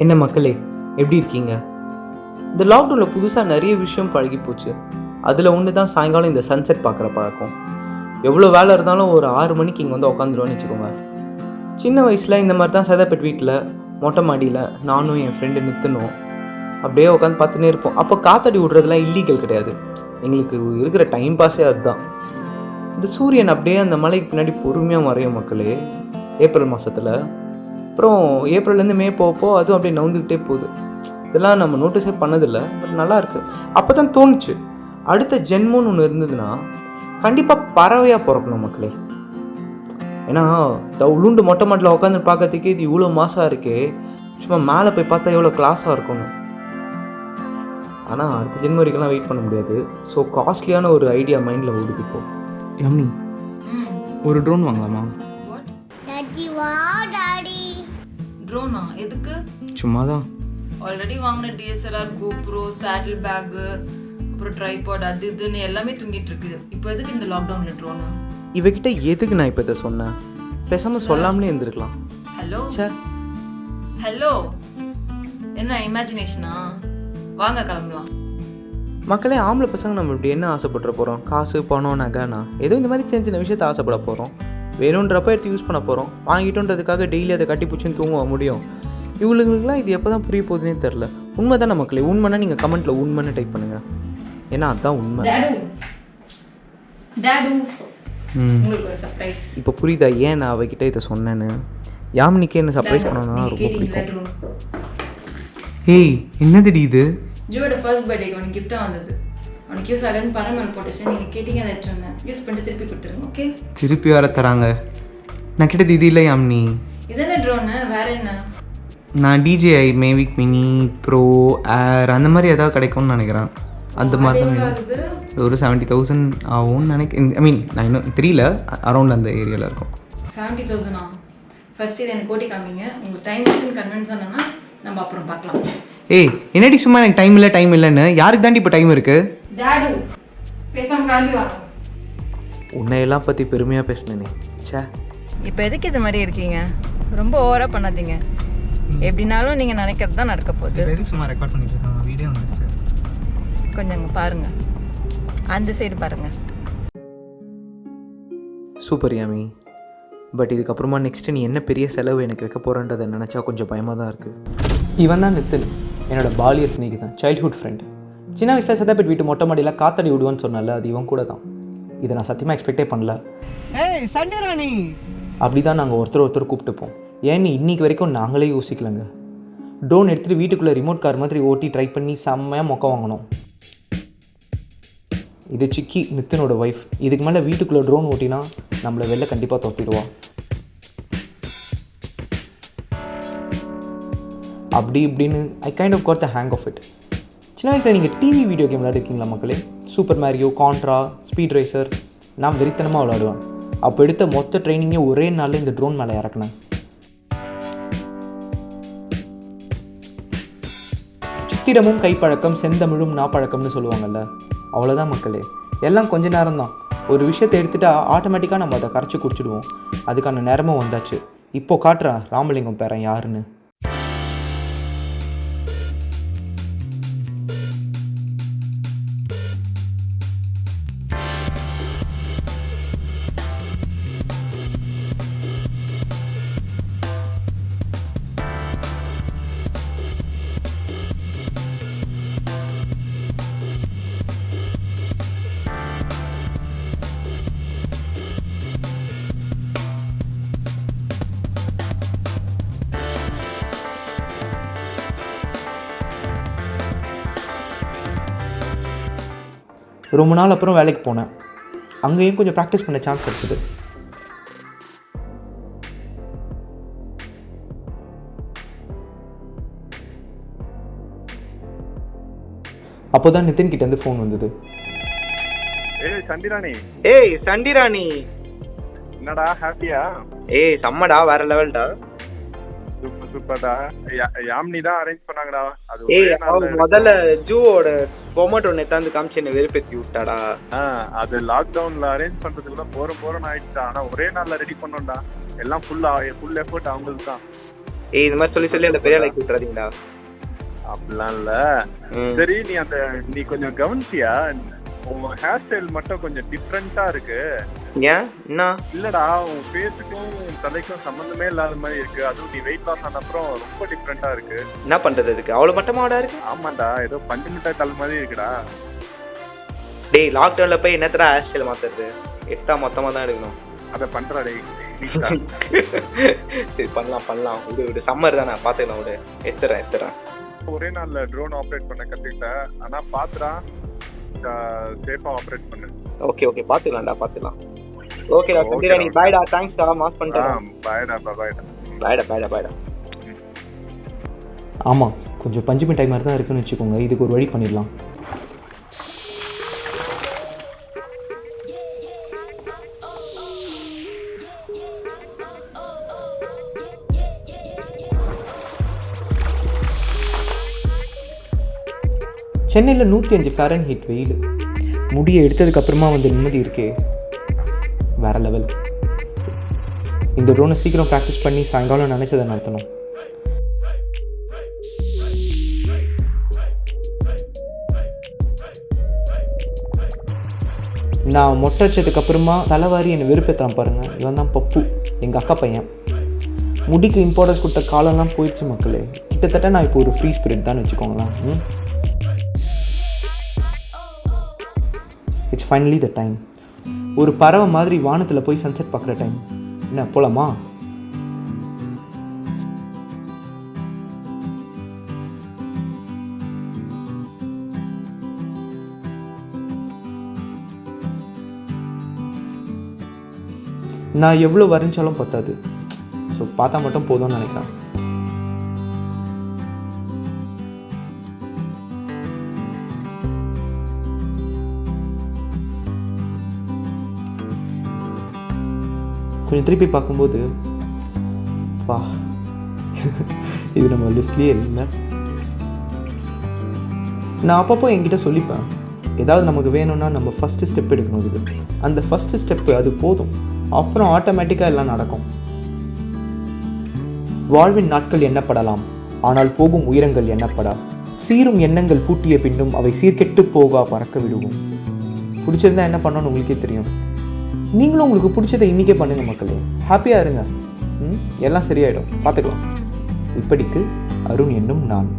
என்ன மக்களே, எப்படி இருக்கீங்க? இந்த லாக்டவுனில் புதுசாக நிறைய விஷயம் பழகி போச்சு. அதில் ஒன்று தான் சாயங்காலம் இந்த சன்செட் பார்க்குற பழக்கம். எவ்வளோ வேலை இருந்தாலும் ஒரு 6 மணிக்கு இங்கே வந்து உட்காந்துருவோன்னு வச்சுக்கோங்க. சின்ன வயசில் இந்த மாதிரி தான் சதாப்பேட் வீட்டில் மொட்டை மாடியில் நானும் என் ஃப்ரெண்டு நிறுத்தணும் அப்படியே உட்காந்து பார்த்துனே இருப்போம். அப்போ காத்தடி விடுறதுலாம் இல்லீகல் கிடையாது, எங்களுக்கு இருக்கிற டைம் பாஸே அதுதான். இந்த சூரியன் அப்படியே அந்த மலைக்கு பின்னாடி பொறுமையாக மறையும் மக்களே, ஏப்ரல் மாதத்தில். அப்புறம் ஏப்ரல்லேருந்து மே போகப்போ அதுவும் அப்படியே நவுந்துக்கிட்டே போகுது. இதெல்லாம் நம்ம நோட்டீஸே பண்ணதில்லை, பட் நல்லா இருக்குது. அப்போ தான் தோணுச்சு, அடுத்த ஜென்மோன்னு ஒன்று இருந்ததுன்னா கண்டிப்பாக பறவையாக பிறக்கணும் மக்களே. ஏன்னா உளுண்டு மொட்டை மாட்டில் உட்காந்து பார்க்கறதுக்கே இது இவ்வளோ மாசாக இருக்கே, சும்மா மேலே போய் பார்த்தா எவ்வளோ கிளாஸாக இருக்கணும். ஆனால் அடுத்த ஜென்மம் வரைக்கும்லாம் வெயிட் பண்ண முடியாது. ஸோ காஸ்ட்லியான ஒரு ஐடியா மைண்டில் ஓடுது இப்போ. யம்மி, ஒரு ட்ரோன் வாங்கலாமா? ட்ரோனா எதுக்கு? சும்மா தான். ஆல்ரெடி வாங்கின டிஎஸ்எல்ஆர், கோப்ரோ, சேட்டில் பேக்கு, அப்புறம் ட்ரைபாட், அது இதுன்னு எல்லாமே தூங்கிட்டு இருக்குது. இப்போ எதுக்கு இந்த லாக்டவுனில் ட்ரோனா? இவகிட்ட எதுக்கு நான் இப்போ இதை சொன்னேன்? பேசாமல் சொல்லாமலே இருந்திருக்கலாம். ஹலோ சார், ஹலோ, என்ன இமேஜினேஷனா? வாங்க கிளம்பலாம். மக்களே, ஆம்பளை பசங்க நம்ம இப்படி என்ன ஆசைப்பட்டுற போகிறோம்? காசு, பணம், நகைனா ஏதோ இந்த மாதிரி சின்ன சின்ன விஷயத்தை ஆசைப்பட போகிறோம். வேணுன்றப்ப எடுத்து யூஸ் பண்ண போகிறோம். வாங்கிட்டோன்றதுக்காக டெய்லி அதை கட்டி பிடிச்சின்னு தூங்க முடியும்? இவங்களுக்குலாம் இது எப்போ தான் புரிய போகுதுன்னே தெரில. உண்மை தானே மக்களே? உண்மைன்னா நீங்கள் கமெண்ட்டில் உண்மைன்னு டைப் பண்ணுங்கள், ஏன்னா அதுதான் உண்மை. இப்போ புரியுதா ஏன் நான் அவகிட்ட இதை சொன்னேன்னு? யாமினிக்கு என்ன சர்ப்ரைஸ் பண்ணணும்னா ரொம்ப பிடிக்கும். ஏய், என்னதுடி இது? ஜோட ஃபர்ஸ்ட் பர்த்டேக்கு உனக்கு கிஃப்டாக வந்தது. உனக்கு யூஸ் ஆகுதுன்னு பரமல் போட்டுச்சு. நீங்கள் கேட்டிங்க, அதை எடுத்துருந்தேன். யூஸ் பண்ணிட்டு திருப்பி கொடுத்துருங்க. ஓகே? திருப்பி வர தராங்க? நான் கிட்டது இது இல்லை யாமினி. இதென்ன ட்ரோனு? வேற என்ன? நான் DJI MAVIC mini bro air அந்த மாதிரி ஏதாவது கிடைக்கும்னு நினைக்கிறேன். அந்த மாதிரி தான் ஒரு 70,000 ஆகும்னு நினைக்கிறேன். ஐ மீன் நான் இன்னும் தெரியல, அரௌண்ட் அந்த ஏரியாவில் இருக்கும். 70,000 ஃபர்ஸ்ட் இது எனக்கு கோட்டி காமிங்க. உங்களுக்கு டைம் இருக்குன்னு கன்வின்ஸ் ஆனா நம்ம அப்புறம் பார்க்கலாம். ஏய், என்னடி சும்மா எனக்கு டைம் இல்லைன்னு? யாருக்கு தாண்டி இப்போ டைம் இருக்குது? டாடு பேசாம காந்தி வாங்க. உன்னையெல்லாம் பற்றி பெருமையாக பேசினேனே. சே, இப்போ எதுக்கு இது மாதிரி இருக்கீங்க? ரொம்ப ஓவராக பண்ணாதீங்க. எப்படினாலும் நீங்கள் நினைக்கிறது தான் நடக்க போகுது. எதுக்கு சும்மா ரெக்கார்ட் பண்ணிட்டு இருக்காங்க? வீடியோ வந்துச்சு. கொஞ்சம் அங்கே பாருங்கள், அந்த சைடு பாருங்கள். சூப்பர் யாமி. பட் இதுக்கப்புறமா நெக்ஸ்ட்டு நீ என்ன பெரிய செலவு எனக்கு வைக்க போகிறன்றதை நினச்சா கொஞ்சம் பயமாக தான் இருக்குது. இவன் தான் நித்தின், என்னோடய பாலிய ஸ்நேகிதன், சைல்ட்ஹுட் ஃப்ரெண்ட். சின்ன வயசில் சதாப்பேட் வீட்டு மொட்டை மாடியில் காத்தடி விடுவான்னு சொன்னால, அது இவன் கூட தான். இதை நான் சத்தியமாக எக்ஸ்பெக்டே பண்ணல. ஏய் சண்டேராணி, அப்படி தான் நாங்கள் ஒருத்தர் கூப்பிட்டுப்போம். ஏன்னு இன்னைக்கு வரைக்கும் நாங்களே யோசிக்கலங்க. ட்ரோன் எடுத்துகிட்டு வீட்டுக்குள்ளே ரிமோட் கார் மாதிரி ஓட்டி ட்ரை பண்ணி செம்மையாக மொக்க வாங்கினோம். இது சிக்கி, நித்தினோட ஒய்ஃப். இதுக்கு மேலே வீட்டுக்குள்ளே ட்ரோன் ஓட்டினா நம்மளை வெளில கண்டிப்பாக துரத்திடுவா. அப்படி இப்படின்னு I kind of got the hang of it. சின்ன வயசில் நீங்கள் டிவி வீடியோ கேம் விளையாடிருக்கீங்களா மக்களே? Super Mario, Contra, Speed Racer. நான் வெறித்தனமாக விளையாடுவேன். அப்போ எடுத்த மொத்த ட்ரைனிங்கே ஒரே நாளில் இந்த ட்ரோன் மேலே இறக்குனேன். சித்திரமும் கைப்பழக்கம், செந்தமிழும் நாப்பழக்கம்னு சொல்லுவாங்கல்ல, அவ்வளோதான் மக்களே. எல்லாம் கொஞ்ச நேரம் தான். ஒரு விஷயத்தை எடுத்துகிட்டா ஆட்டோமேட்டிக்காக நம்ம அதை கரைச்சி குடிச்சிடுவோம். அதுக்கான நேரமும் வந்தாச்சு. இப்போது காட்டுறேன் ராமலிங்கம் பேரன் யாருன்னு. ரொம்ப நாள் அப்புறம் வேலைக்கு போனேன். அங்கேயும் கொஞ்சம் ப்ராக்டிஸ் பண்ண சான்ஸ் கிடச்சிது. அப்போ தான் நிதின் கிட்டேருந்து ஃபோன் வந்தது. ஏய் சண்டிராணி, என்னடா ஹாப்பியா? ஏய் செம்மடா, வேற லெவல்டா. சூப்பர்டா. யாமினி தான் அரேஞ்ச் பண்ணாங்கடா. அது முதல்ல ஜூவோட பொமேட்டோ நேத்தாந்து காமிச்சு என்ன வெறுப்பேத்தி விட்டாடா. அது லாக்டவுன்ல அரேஞ்ச் பண்றதுக்குள்ள போறோம்னு ஆயிடுச்சா. ஆனா ஒரே நாள்ல ரெடி பண்ணோம்டா. எல்லாம் ஃபுல் எஃபோர்ட் அவங்களுக்கு தான். ஏய் இந்த மாதிரி சொல்லி அந்த பெரிய லைக் விட்டுறாதீங்கடா. அப்படிலாம் இல்ல. சரி நீ கொஞ்சம் கவனிச்சியா? உன் ஹேர் ஸ்டைல் மட்டும் கொஞ்சம் டிஃப்ரெண்டா இருக்கு. ஏன் என்ன? இல்லடா, உன் ஃபேஸுக்கும் தலைக்கும் சம்பந்தமே இல்லாத மாதிரி இருக்கு. அதுவும் நீ வெயிட் லாஸ் ஆன அப்புறம் ரொம்ப டிஃப்ரெண்டா இருக்கு. என்ன பண்றது அதுக்கு? அவ்வளவு மட்டமாடா இருக்கு? ஆமாண்டா, ஏதோ பஞ்சு மிட்டாய் தலை மாதிரி இருக்குடா. டேய் லாக்டவுன்ல போய் என்னத்தடா ஹேர் ஸ்டைல் மாத்துறது? எக்ஸ்ட்ரா மொத்தமா தான் எடுக்கணும். அதை பண்றா டேய். சரி பண்ணலாம். விடு சம்மர் தானே பாத்துக்கலாம். விடு எத்துறேன். ஒரே நாள்ல ட்ரோன் ஆப்ரேட் பண்ண கத்துக்கிட்டேன். ஆனா பாத்துடா சேஃபா ஆப்ரேட் பண்ணு. ஓகே பாத்துக்கலாம்டா. ஓகேடா கண்டிப்பா. நீ பைடா. தேங்க்ஸ் டா. மாஸ் பண்ணிட்டேன். பைடா. ஆமாம், கொஞ்சம் பஞ்சு மிட்டாய் மாதிரி தான் இருக்குன்னு வச்சுக்கோங்க. இதுக்கு ஒரு வழி பண்ணிடலாம். சென்னையில் 105 ஃபாரன்ஹீட் வெயில். முடியை எடுத்ததுக்கப்புறமா வந்து நிம்மதி இருக்கே, வேறு லெவல். இந்த ட்ரோனை சீக்கிரம் ப்ராக்டிஸ் பண்ணி சாயங்காலம் நினச்சதை நடத்தணும். நான் மொட்டை அடிச்சதுக்கப்புறமா தலைவாரி என்னை வெறுப்பேற்றான் பாருங்கள். இவன் தான் பப்பு, எங்கள் அக்கா பையன். முடிக்கு இம்பார்ட்டன்ஸ் கொடுத்த காலம்லாம் போயிடுச்சு மக்களே. கிட்டத்தட்ட நான் இப்போ ஒரு ஃப்ரீ ஸ்பிரிட் தான் வச்சுக்கோங்களேன். It's finally the time. ஒரு பறவை மாதிரி வானத்தில் போய் சன்செட் பார்க்குற டைம். என்ன போலாமா? நான் எவ்வளோ வரைஞ்சாலும் பத்தாது. ஸோ பார்த்தா மட்டும் போதும்னு நினைக்கிறேன். கொஞ்சம் திருப்பி பார்க்கும்போது வா, இது நம்ம லிஸ்ட்லேயே இல்லைங்க. நான் அப்பப்போ என்கிட்ட சொல்லிப்பேன், ஏதாவது நமக்கு வேணும்னா நம்ம ஃபஸ்ட்டு ஸ்டெப் எடுக்கணும். இதுக்கு அந்த ஃபஸ்ட்டு ஸ்டெப்பு அது போதும், அப்புறம் ஆட்டோமேட்டிக்காக எல்லாம் நடக்கும். வாழ்வின் நாட்கள் எண்ணப்படலாம், ஆனால் போகும் உயரங்கள் எண்ணப்படா. சீரும் எண்ணங்கள் பூட்டிய பின்னும் அவை சீர்கெட்டு போகா பறக்க விடுவோம். பிடிச்சிருந்தா என்ன பண்ணணும்னு உங்களுக்கே தெரியும். நீங்களும் உங்களுக்கு பிடிச்சதை இன்றைக்கே பண்ணுங்கள் மக்களே. ஹாப்பியாக இருங்க. எல்லாம் சரியாயிடும், பார்த்துக்கலாம். இப்படிக்கு அருண் என்னும் நான்.